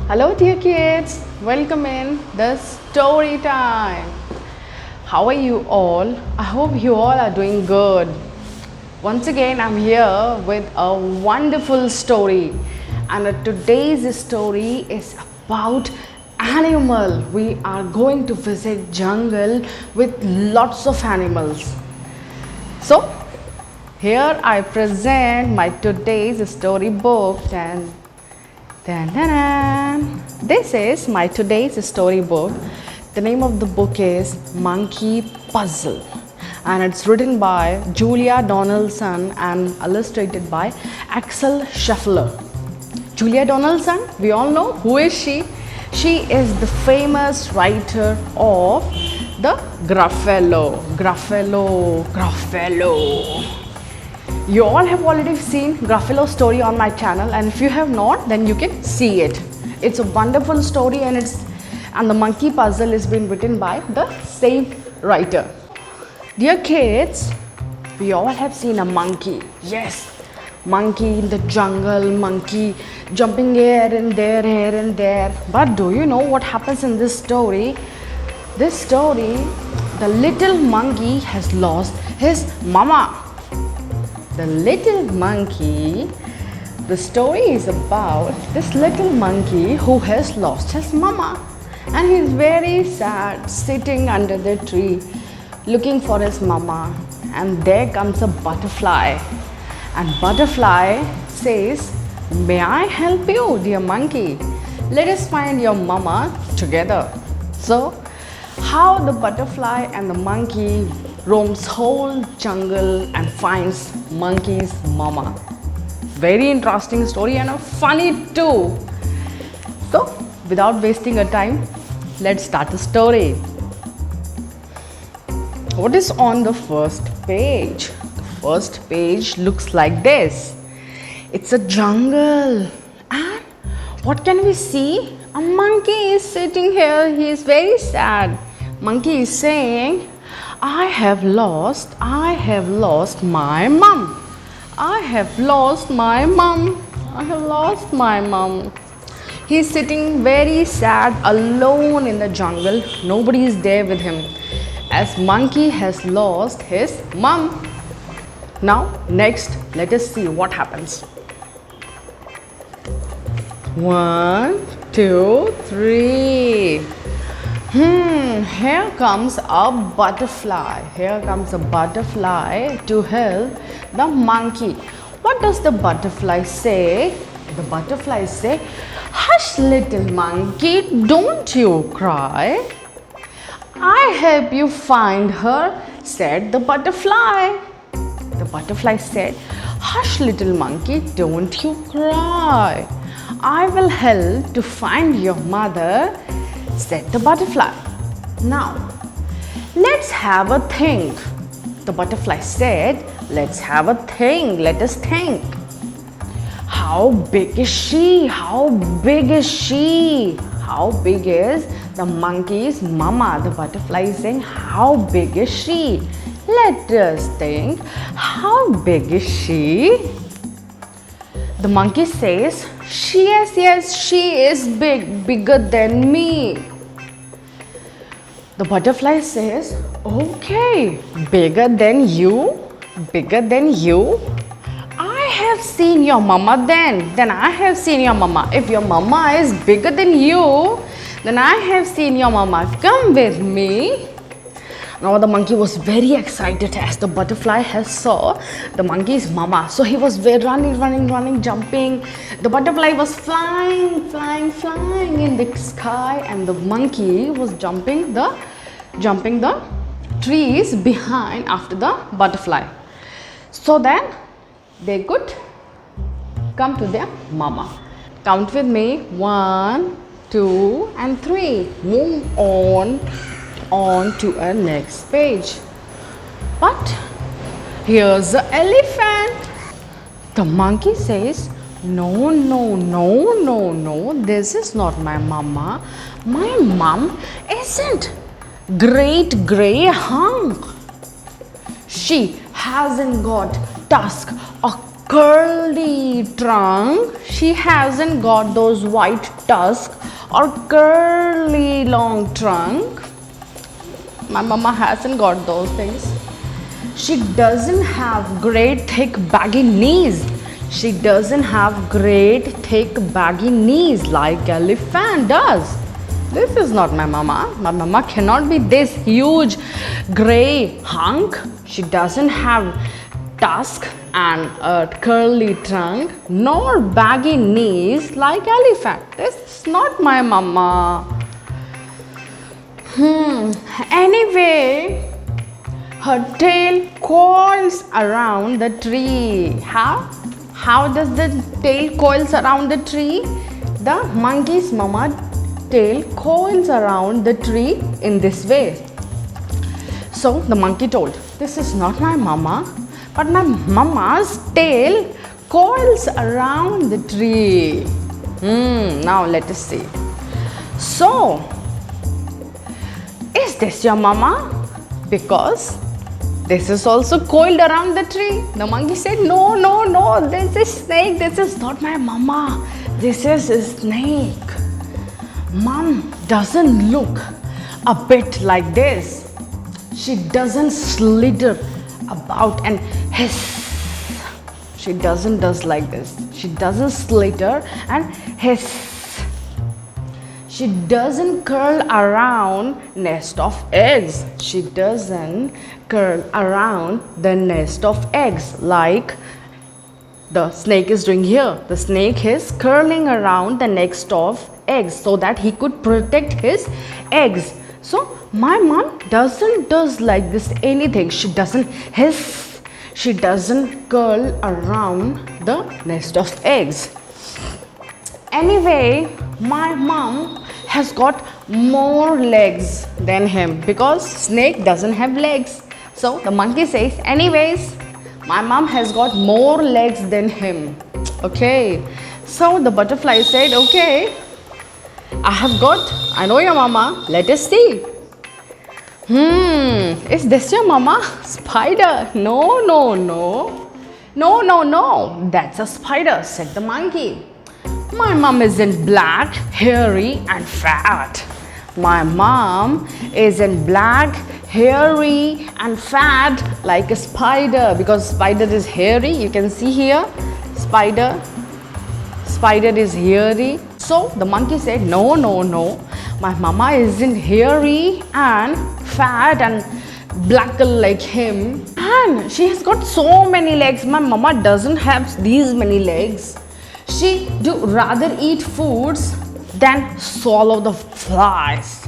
Hello dear kids, welcome in the story time. How are you all? I hope you all are doing good. Once again I'm here with a wonderful story, and today's story is about animal. We are going to visit jungle with lots of animals. So here I present my today's storybook, and this is my today's storybook. The name of the book is Monkey Puzzle, and it's written by Julia Donaldson and illustrated by Axel Scheffler. Julia Donaldson, we all know who is she. She is the famous writer of the Gruffalo. You all have already seen Gruffalo's story on my channel, and if you have not, then you can see it. It's a wonderful story, and the Monkey Puzzle is been written by the same writer. Dear kids, we all have seen a monkey. Yes, monkey in the jungle, monkey jumping here and there. But do you know what happens in this story? This story, the little monkey has lost his mama. The little monkey, the story is about this little monkey who has lost his mama, and he is very sad, sitting under the tree looking for his mama. And there comes a butterfly, and butterfly says, "May I help you, dear monkey? Let us find your mama together." So how the butterfly and the monkey roams whole jungle and finds monkey's mama. Very interesting story, and funny too. So without wasting a time, let's start the story. What is on the first page? The first page looks like this. It's a jungle, and what can we see? A monkey is sitting here. He is very sad. Monkey is saying, I have lost my mum. I have lost my mum. I have lost my mum. He is sitting very sad, alone in the jungle. Nobody is there with him, as monkey has lost his mum. Now, next, let us see what happens. 1, 2, 3. Here comes a butterfly. Here comes a butterfly to help the monkey. What does the butterfly say? The butterfly say, "Hush, little monkey, don't you cry. I help you find her," said the butterfly. The butterfly said, "Hush, little monkey, don't you cry. I will help to find your mother," said the butterfly. "Now, let's have a think." The butterfly said, "Let's have a think. Let us think. How big is she? How big is she? How big is the monkey's mama?" The butterfly is saying, "How big is she? Let us think. How big is she?" The monkey says, Yes, she is bigger than me." The butterfly says, "Okay, bigger than you? Bigger than you? I have seen your mama then. Then I have seen your mama. If your mama is bigger than you, then I have seen your mama. Come with me." Now the monkey was very excited as the butterfly has saw the monkey's mama. So he was running, jumping. The butterfly was flying in the sky, and the monkey was jumping the trees behind after the butterfly, so then they could come to their mama. Count with me. 1, 2, and 3. Move on to a next page. But here's the elephant. The monkey says, No, this is not my mama. My mom isn't great grey hunk. She hasn't got tusk, a curly trunk. She hasn't got those white tusks or curly long trunk. My mama hasn't got those things. She doesn't have great thick baggy knees. She doesn't have great thick baggy knees like elephant does. This is not my mama. My mama cannot be this huge grey hunk. She doesn't have tusk and a curly trunk nor baggy knees like elephant. This is not my mama. Anyway, her tail coils around the tree. How does the tail coils around the tree? The monkey's mama tail coils around the tree in this way. So the monkey told, this is not my mama, but my mama's tail coils around the tree. Now let us see. So, is this your mama? Because this is also coiled around the tree. The monkey said, no, this is snake. This is not my mama. This is a snake. Mom doesn't look a bit like this. She doesn't slither about and hiss. She doesn't does like this. She doesn't slither and hiss. She doesn't curl around nest of eggs. She doesn't curl around the nest of eggs like the snake is doing here. The snake is curling around the nest of eggs so that he could protect his eggs. So my mom doesn't does like this anything. She doesn't hiss. She doesn't curl around the nest of eggs. Anyway, my mom has got more legs than him because snake doesn't have legs. So the monkey says, anyways, my mom has got more legs than him. Okay. So the butterfly said, okay, I know your mama. Let us see. Is this your mama? Spider. No. That's a spider, said the monkey. My mom isn't black, hairy and fat. My mom isn't black, hairy and fat like a spider because spider is hairy. You can see here, spider is hairy. So the monkey said, no. My mama isn't hairy and fat and black like him. And she has got so many legs. My mama doesn't have these many legs. She do rather eat foods than swallow the flies.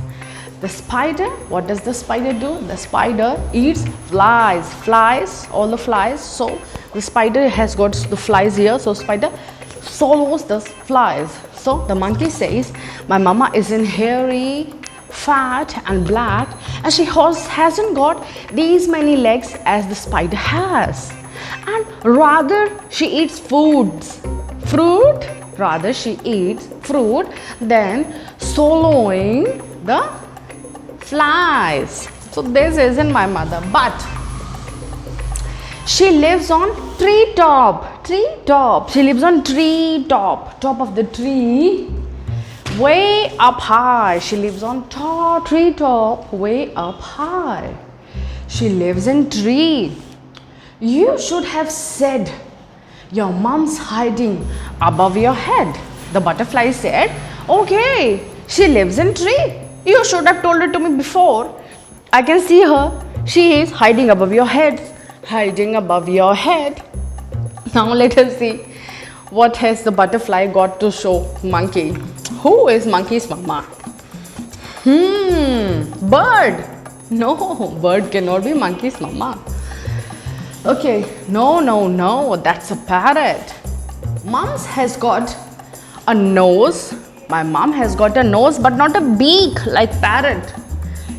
The spider, what does the spider do? The spider eats flies, all the flies. So the spider has got the flies here. So spider swallows the flies. So the monkey says, my mama isn't hairy, fat and black, and she hasn't got these many legs as the spider has. And rather she eats rather she eats fruit than swallowing the flies. So this isn't my mother, but she lives on treetop. She lives on top of the tree, way up high. She lives on treetop, way up high. She lives in tree. You should have said, your mom's hiding above your head. The butterfly said, okay, she lives in tree. You should have told it to me before. I can see her. She is hiding above your head. Now let us see what has the butterfly got to show monkey. Who is monkey's mama? Bird. No, bird cannot be monkey's mama. Okay, no, that's a parrot. Mom's has got a nose. My mom has got a nose but not a beak like parrot.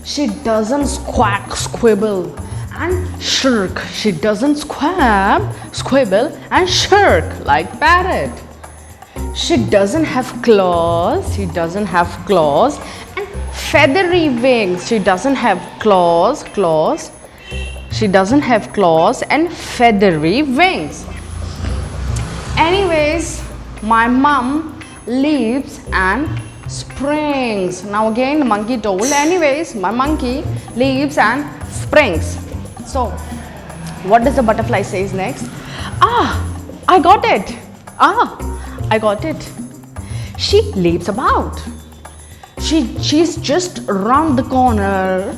She doesn't squibble and shirk. She doesn't squibble and shirk like parrot. She doesn't have claws. And feathery wings. She doesn't have claws. She doesn't have claws and feathery wings. Anyways, my mom leaves and springs. Now again the monkey told, anyways, my monkey leaves and springs. So what does the butterfly says next? I got it. I got it. She leaps about. She's just around the corner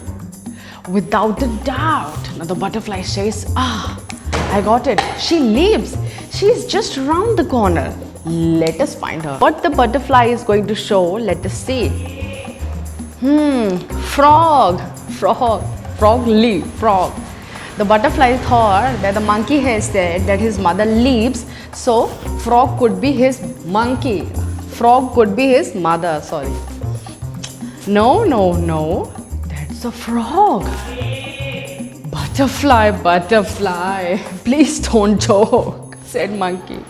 without a doubt. Now the butterfly says, I got it. She leaps. She's just around the corner. Let us find her. What the butterfly is going to show, let us see. Frog. The butterfly thought that the monkey has said that his mother leaps, so frog could be his monkey. Frog could be his mother, sorry. No. That's a frog. Butterfly. Please don't joke, said monkey.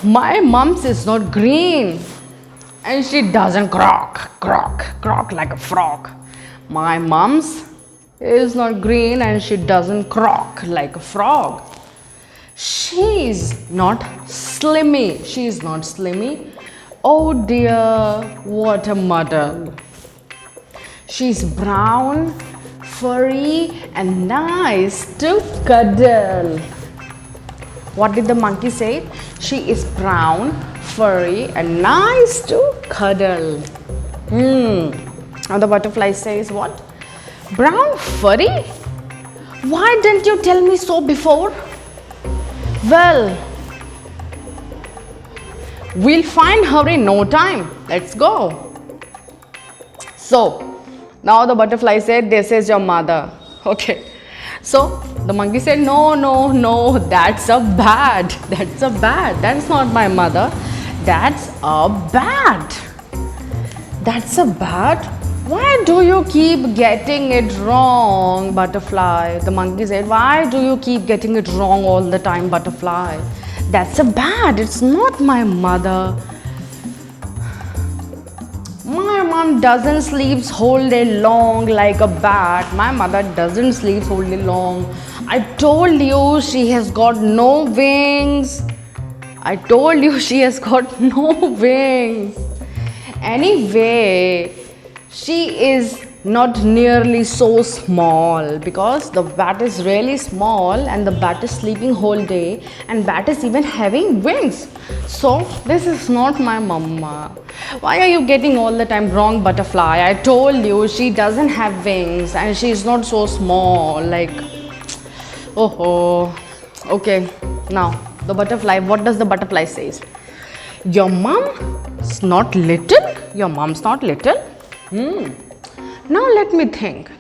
My mum's is not green and she doesn't croak like a frog. My mum's is not green and she doesn't croak like a frog. She's not slimy. Oh dear, what a muddle. She's brown, furry and nice to cuddle. What did the monkey say? She is brown, furry and nice to cuddle. Now the butterfly says what? Brown, furry? Why didn't you tell me so before? Well, we'll find her in no time. Let's go. So, now the butterfly said, this is your mother. Okay. So, the monkey said, no, that's a bat. That's not my mother. That's a bat. Why do you keep getting it wrong, butterfly? The monkey said, why do you keep getting it wrong all the time, butterfly? That's a bat. It's not my mother. My mom doesn't sleep whole day long like a bat. My mother doesn't sleep whole day long. I told you she has got no wings. Anyway, she is not nearly so small because the bat is really small and the bat is sleeping whole day and bat is even having wings. So this is not my mama. Why are you getting all the time wrong, butterfly? I told you she doesn't have wings and she is not so small. Like, okay. Now the butterfly. What does the butterfly says? Your mom's not little. Now let me think.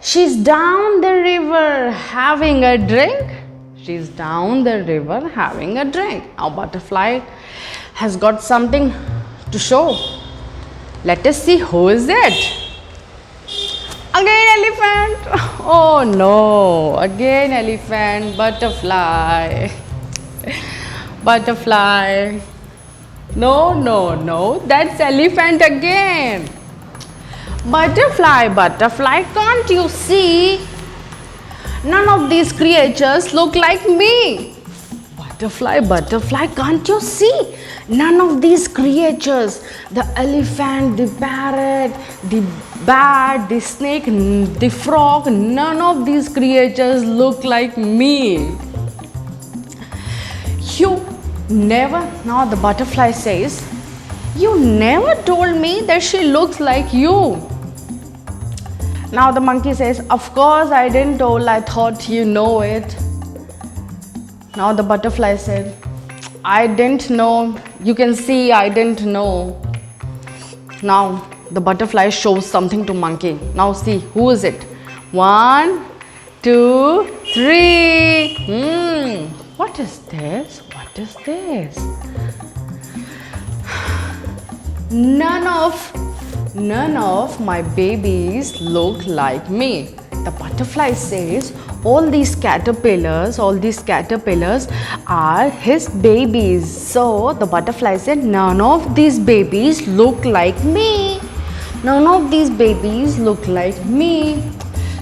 She's down the river having a drink. Now butterfly has got something to show. Let us see who is it. Again elephant. Oh no, again elephant. Butterfly. No, that's elephant again. Butterfly, can't you see? None of these creatures look like me. Butterfly, can't you see? None of these creatures, the elephant, the parrot, the bat, the snake, the frog, none of these creatures look like me. Now the butterfly says, you never told me that she looks like you. Now the monkey says, of course I didn't told, I thought you know it. Now the butterfly said, I didn't know. You can see I didn't know. Now the butterfly shows something to monkey. Now see, who is it? 1, 2, 3. What is this? None of my babies look like me. The butterfly says all these caterpillars are his babies. So the butterfly said none of these babies look like me.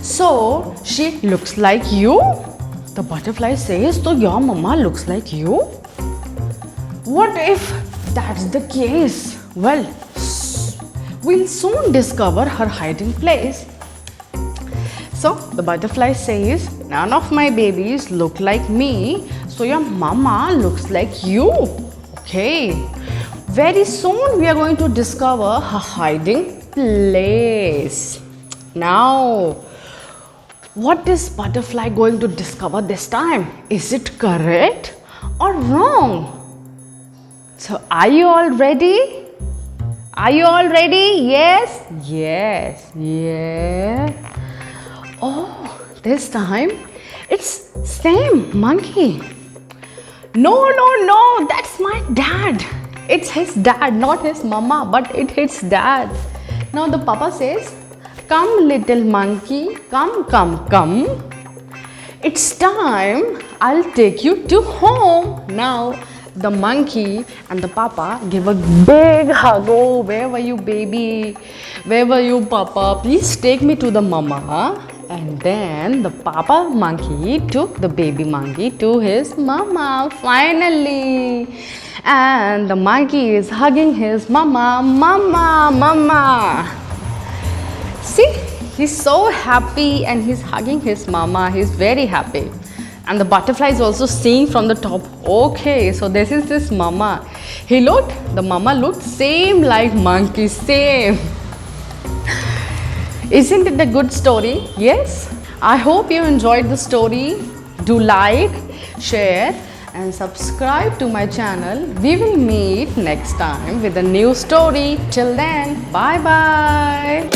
So she looks like you? The butterfly says, so your mama looks like you? What if that's the case? Well, we'll soon discover her hiding place. So the butterfly says, none of my babies look like me, so your mama looks like you. Okay. Very soon we are going to discover her hiding place. Now, what is butterfly going to discover this time? Is it correct or wrong? So are you all ready? Are you all ready? Yes? Yes. Yeah. Oh, this time it's same monkey. No, that's my dad. It's his dad, not his mama, but it's his dad. Now the papa says, come little monkey, come. It's time, I'll take you to home. Now the monkey and the papa give a big hug. Oh, where were you, baby? Where were you, papa? Please take me to the mama. And then the papa monkey took the baby monkey to his mama finally. And the monkey is hugging his mama. See, he's so happy and he's hugging his mama. He's very happy. And the butterfly is also seeing from the top. Okay, so this is this mama. The mama looked same like monkey, same. Isn't it a good story? Yes. I hope you enjoyed the story. Do like, share and subscribe to my channel. We will meet next time with a new story. Till then, bye bye.